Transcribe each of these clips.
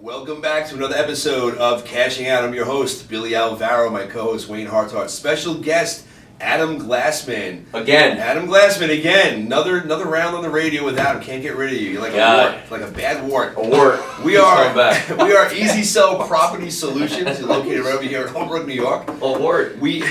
Welcome back to another episode of Cashing Out. I'm your host, Billy Alvaro, my co-host, Wayne Hartart. Special guest, Adam Glassman. Again. Adam Glassman again. Another round on the radio with Adam. Can't get rid of you. You're like a wart. Like a bad wart. A wart. We are Easy Sell Property Solutions. We're located right over here in Holbrook, New York. A wart. We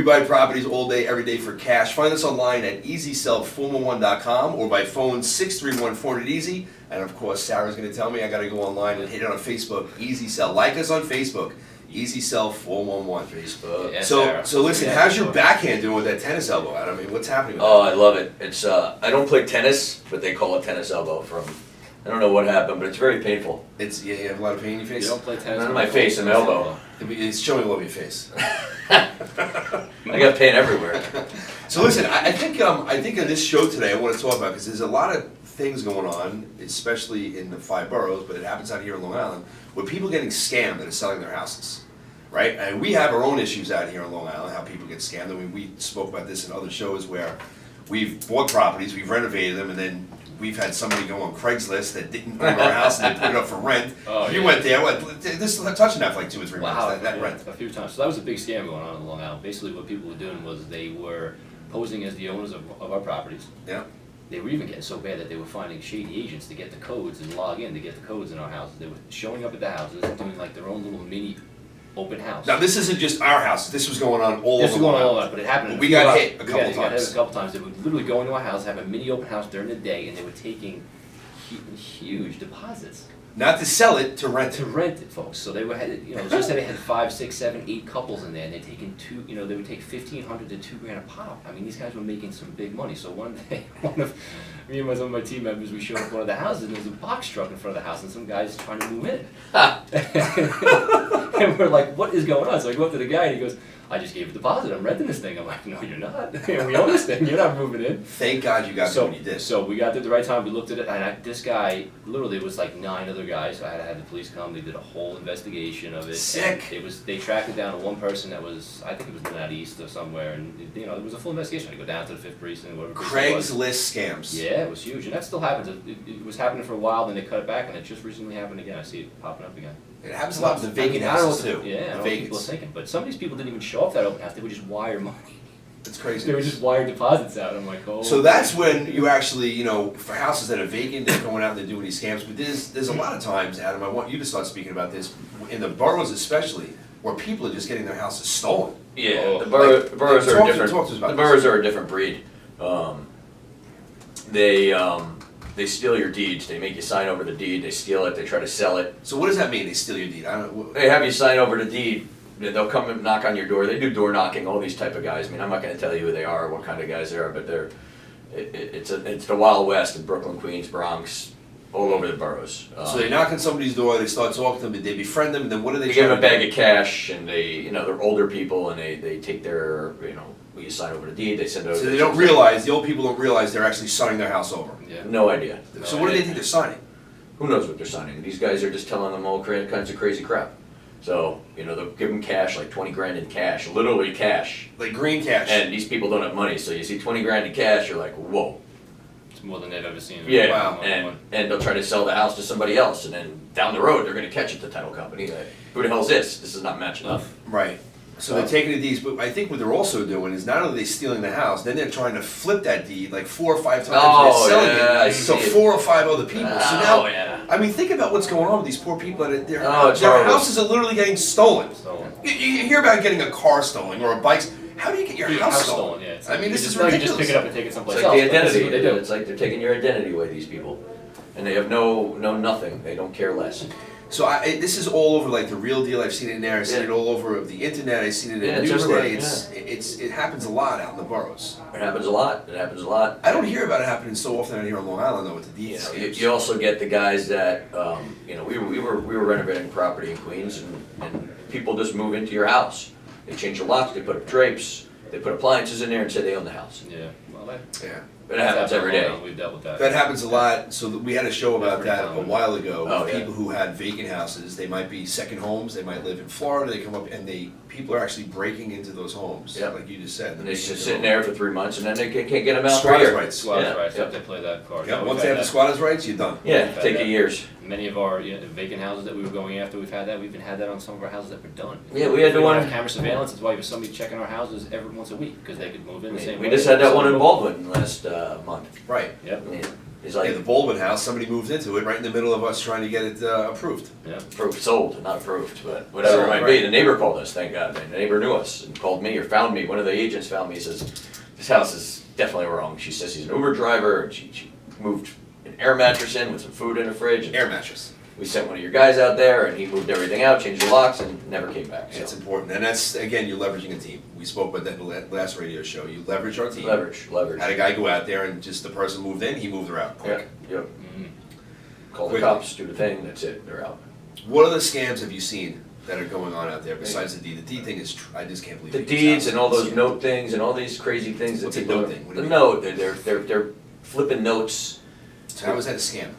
buy properties all day, every day for cash. Find us online at easysell411.com or by phone 631-400-EASY. And of course, Sarah's going to tell me I got to go online and hit it on Facebook. Easy Sell. Like us on Facebook. Easy Sell 411. Facebook. Yeah, so listen, how's your backhand doing with that tennis elbow, Adam? I mean, what's happening with that? Oh, I love it. It's I don't play tennis, but they call it tennis elbow from. I don't know what happened, but it's very painful. You have a lot of pain in your face? You don't play tennis? Not in my face, in my elbow. It's showing all over your face. I got pain everywhere. So listen, I think in this show today I want to talk about, because there's a lot of things going on, especially in the 5 boroughs, but it happens out here in Long Island, with people getting scammed that are selling their houses, right? And we have our own issues out here in Long Island, how people get scammed. I mean, we spoke about this in other shows where we've bought properties, we've renovated them, and then we've had somebody go on Craigslist that didn't own our house and they put it up for rent. Oh, you went there, this is touching that for like 2 or 3 months, that rent. A few times. So that was a big scam going on in Long Island. Basically what people were doing was they were posing as the owners of our properties. Yeah. They were even getting so bad that they were finding shady agents to get the codes and log in to get the codes in our houses. They were showing up at the houses and doing like their own little mini open house. Now this isn't just our house, this was going on all over. This was going on all over, but it happened. We got hit a couple times. We got hit a couple times. They would literally go into our house, have a mini open house during the day, and they were taking huge deposits. Not to sell it, to rent it. To rent it, folks. So they were, just say they had 5, 6, 7, 8 couples in there, and they're taking they would take $1,500 to $2,000 a pop. I mean, these guys were making some big money. So one day, me and some of my team members, we showed up at one of the houses, and there was a box truck in front of the house, and some guy's trying to move in. And we're like, what is going on? So I go up to the guy, and he goes, I just gave a deposit. I'm renting this thing. I'm like, no, you're not. We own this thing. You're not moving in. Thank God you got there when you did. So we got there at the right time. We looked at it, and this guy, literally, it was like 9 other guys. So I had to have the police come. They did a whole investigation of it. Sick. They tracked it down to one person that was, I think it was out east or somewhere, and there was a full investigation. I go down to the 5th precinct, whatever. Craigslist scams. Yeah, it was huge, and that still happens. It was happening for a while, then they cut it back, and it just recently happened again. I see it popping up again. It happens a lot with the vacant houses too. Yeah, I don't know what people are thinking. But some of these people didn't even show up that open house. They would just wire money. It's crazy. They would just wire deposits out. I'm like, oh. So that's when you actually, for houses that are vacant, they're going out and they're doing these scams. But there's a lot of times, Adam, I want you to start speaking about this, in the boroughs especially, where people are just getting their houses stolen. Yeah, the boroughs are different. The boroughs are a different breed. They steal your deeds. They make you sign over the deed. They steal it. They try to sell it. So what does that mean? They steal your deed? They have you sign over the deed. They'll come and knock on your door. They do door knocking. All these type of guys. I mean, I'm not going to tell you who they are or what kind of guys they are, but it's the Wild West in Brooklyn, Queens, Bronx, all over the boroughs. So they knock on somebody's door. They start talking to them. They befriend them. And then what do they? They give them a bag of cash, and they're older people, and they take their you sign over the deed. They send over. So they don't realize, the old people don't realize they're actually signing their house over. Yeah. No idea. So what do they think they're signing? Who knows what they're signing? These guys are just telling them all kinds of crazy crap. So, they'll give them cash, like 20 grand in cash, literally cash. Like green cash. And these people don't have money, so you see 20 grand in cash, you're like, whoa. It's more than they've ever seen. Yeah, wow. And they'll try to sell the house to somebody else, and then down the road, they're going to catch it, the title company. Like, who the hell is this? This is not matching up. Right. So they're taking the deeds, but I think what they're also doing is not only are they stealing the house, then they're trying to flip that deed like 4 or 5 times. Oh, they're selling yeah, it to 4 or 5 other people. So now, yeah. I mean, think about what's going on with these poor people. Their horrible. houses are literally getting stolen. Stolen. You hear about getting a car stolen or a bike. How do you get your house stolen? Yeah, I mean, this is ridiculous. ridiculous. You just pick it up and take it It's someplace like else. the identity. What they do. It's like they're taking your identity away, these people. And they have no nothing. They don't care less. So this is all over, like The Real Deal. I've seen it in there. I've seen it all over the internet. I've seen it in Newsday. It happens a lot out in the boroughs. It happens a lot. It happens a lot. I don't hear about it happening so often out here on Long Island though with the deeds. You also get the guys that we were renovating property in Queens, and people just move into your house. They change the locks. They put up drapes. They put appliances in there and say they own the house. Yeah. Well, Yeah. It happens every day. We've dealt with that. That happens a lot, so we had a show about That's that pretty a common. while ago, Oh, with yeah. people who had vacant houses, they might be second homes, they might live in Florida, they come up, and people are actually breaking into those homes, Yeah. like you just said. And they're just sitting there for 3 months and then they can't get them out for a Squatters year. rights. Squatters' Yeah, rights, yeah. if they play that card. Yeah, We've once had they have the that. squatters' rights, you're done. Yeah, We've had take that. you years. Many of our vacant houses that we were going after, we've had that. We even had that on some of our houses that were done. Yeah, we had the don't one- have camera surveillance. It's why you have somebody checking our houses every once a week because they could move in the same way. We just had that one in Baldwin last month. Right. Yep. Yeah. He's Yeah, like, the Baldwin house, somebody moved into it right in the middle of us trying to get it approved. Yep. approved, sold, not approved, but whatever it might be. The neighbor called us, thank God. The neighbor knew us and called me or found me. One of the agents found me, says, this house is definitely wrong. She says he's an Uber driver and she moved an air mattress in with some food in the fridge. And Air mattress. we sent one of your guys out there and he moved everything out, changed the locks and never came back. It's So important, and that's, again, you're leveraging a team. We spoke about that in the last radio show. You leverage our team. leverage. Had a guy go out there and just the person moved in, he moved her out Yeah, quick. yep. Mhm. Call the Quickly. cops, do the thing, that's it, they're out. What other scams have you seen that are going on out there besides the deed? The deed thing is, I just can't believe The it. deeds and all those note things and all these crazy things that What's a people note are- thing? What do The you note, they're flipping notes. So how is that a scam?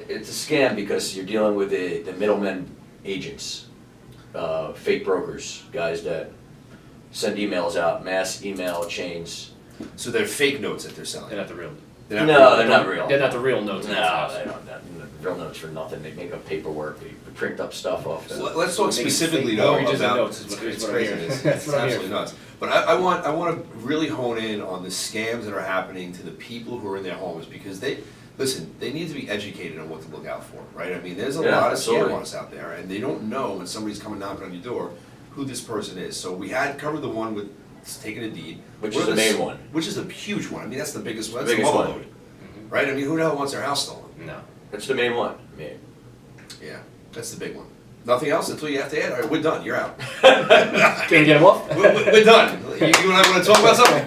It's a scam because you're dealing with the middlemen agents, fake brokers, guys that send emails out, mass email chains. So they're fake notes that they're They're selling? not the real. They're No, they're not real. They're not the real notes. in this No, house. they don't, real notes for nothing, they make up paperwork, they print up stuff off. Let's talk Making specifically fake though mortgages and about, notes is what- it's is what I'm crazy, hearing. it's That's what I'm absolutely hearing. nuts. But I want to really hone in on the scams that are happening to the people who are in their homes, because listen, they need to be educated on what to look out for, right? I mean, there's a Yeah, lot of absolutely. scam artists out there, and they don't know when somebody's coming knocking on your door who this person is. So we had covered the one with taking a deed. Which What is are the main one. Which is a huge one. I mean, that's the biggest one. The That's the biggest mother one. load, right? I mean, who the hell wants their house stolen? No. That's the main one, I mean. Yeah, that's the big one. Nothing else until you have to add. All right, we're done. You're out. Can you get them off? We're done. You and I want to talk about something?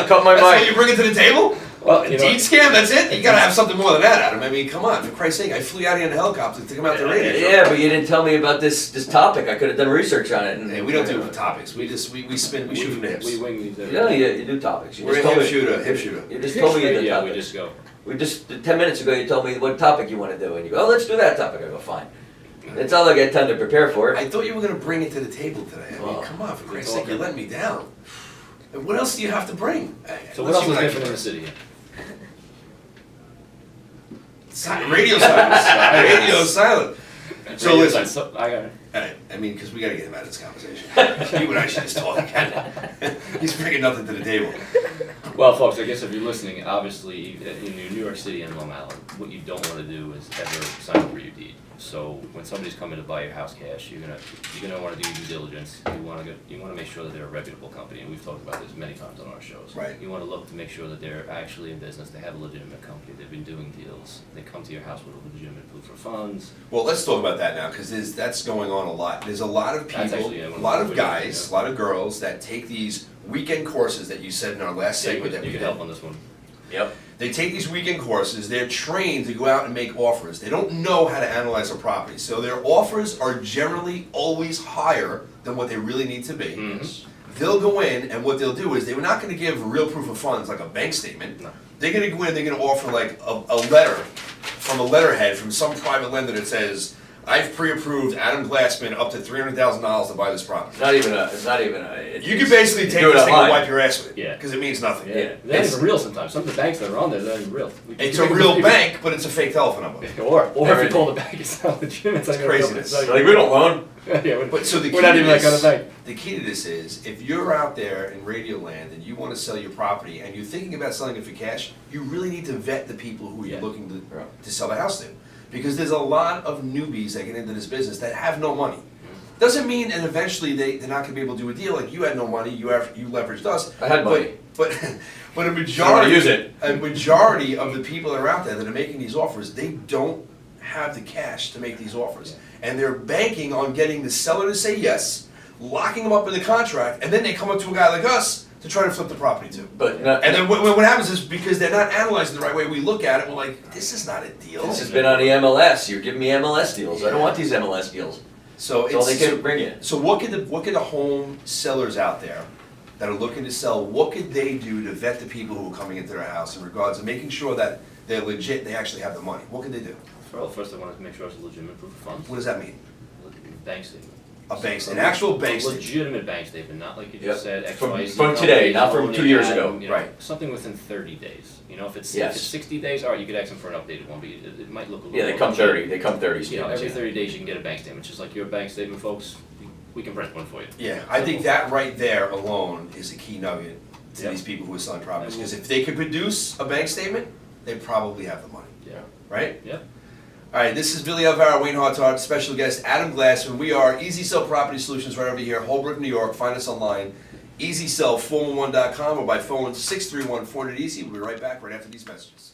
Cut my That's what mic. you bring it to the table? Well, A you know, deed scam? That's it? You gotta have something more than that, Adam. I mean, come on, for Christ's sake, I flew out here in a helicopter to come out to the radio show. Yeah, but you didn't tell me about this topic, I could have done research on it. Hey, we don't do topics. We just we spin. We shoot from the hips. We wing these. Yeah, you do topics. You We're a just told hip me- shooter. Hip shooter. You just told me the Yeah, we topic. just go. We just, 10 minutes ago, you told me what topic you want to do, and you go, oh, let's do that topic. I go, fine. That's all I get time to prepare for. I thought you were gonna bring it to the table today. I mean, Well, come on, for we're Christ's sake, talking. you're letting me down. And what else do you have to bring? So what else is different in the city? Radio silence. Radio silent. So listen. I got it. Alright, I mean, because we gotta get him out of this conversation. You and I should just talk. He's bringing nothing to the table. Well, folks, I guess if you're listening, obviously in New York City and Long Island, what you don't want to do is ever sign over your deed. So when somebody's coming to buy your house cash, you're gonna want to do your due diligence. You want to make sure that they're a reputable company, and we've talked about this many times on our shows. Right. You want to look to make sure that they're actually in business. They have a legitimate company. They've been doing deals. They come to your house with a legitimate proof of funds. Well, let's talk about that now, because that's going on a lot. There's a lot of That's people, actually, yeah, a one of lot the of videos, guys, yeah. a lot of girls that take these weekend courses that you said in our last Yeah, you segment that could we you did. could help on this one. Yep. They take these weekend courses, they're trained to go out and make offers. They don't know how to analyze a property, so their offers are generally always higher than what they really need to be. Mhm. They'll go in, and what they'll do is they're not gonna give real proof of funds, like a bank statement. No. They're gonna go in, they're gonna offer like a letter from a letterhead from some private lender that says, I've pre-approved Adam Glassman up to $300,000 to buy this property. It's not even a. You can basically take do it this thing and online. wipe your ass with it, Yeah. because it means nothing. Yeah, they're not even real sometimes. Some of the banks that are on there, they're not even real. It's a real bank, but it's a fake telephone number. Or if you Everything. call the bank, it's not legitimate. It's It's not even real. craziness. It's not Like, even we don't loan. Yeah, we're, But so the key we're not to even that kind this, of bank. the key to this is, if you're out there in radio land and you want to sell your property and you're thinking about selling it for cash, you really need to vet the people who you're Yeah. looking Right. to sell the house to. Because there's a lot of newbies that get into this business that have no money. Doesn't mean that eventually they're not gonna be able to do a deal, like you had no money, you leveraged us. I had money. But a I majority. wanna use it. A majority of the people that are out there that are making these offers, they don't have the cash to make these offers. And they're banking on getting the seller to say yes, locking them up in the contract, and then they come up to a guy like us to try to flip the property to. But And then what happens is, because they're not analyzing the right way, we look at it, we're like, this is not a deal. this has been on the MLS. You're giving me MLS deals. I don't want these MLS deals. So That's all they it's, can bring you. so what could the home sellers out there that are looking to sell, what could they do to vet the people who are coming into their house in regards to making sure that they're legit, they actually have the money? What could they do? First I wanted to make sure it's a legitimate proof of funds. What does that mean? Bank statement. A bank statement, an actual bank A statement. legitimate bank statement, not like you Yep. just said, X, From- Y, Z. from today, not from company, 2 years Adam, ago. you know, Right. Something within 30 days. You know, if it's Yes. 60 days, all right, you could ask them for an updated one, but it might look a little. Yeah, they more come legit. 30, they come 30 You know, statements, every yeah. 30 days you can get a bank statement, just like your bank statement, folks, we can print one for you. Yeah, I think that right there alone is a key nugget to Yeah. these people who are selling properties, And because if they could produce a bank statement, they probably have the money, Yeah. right? Yep. All right, this is Billy Alvaro, Wayne Hartard, special guest Adam Glassman. We are Easy Sell Property Solutions right over here, Holbrook, New York. Find us online, easysell411.com or by phone 631-400-EASY. We'll be right back right after these messages.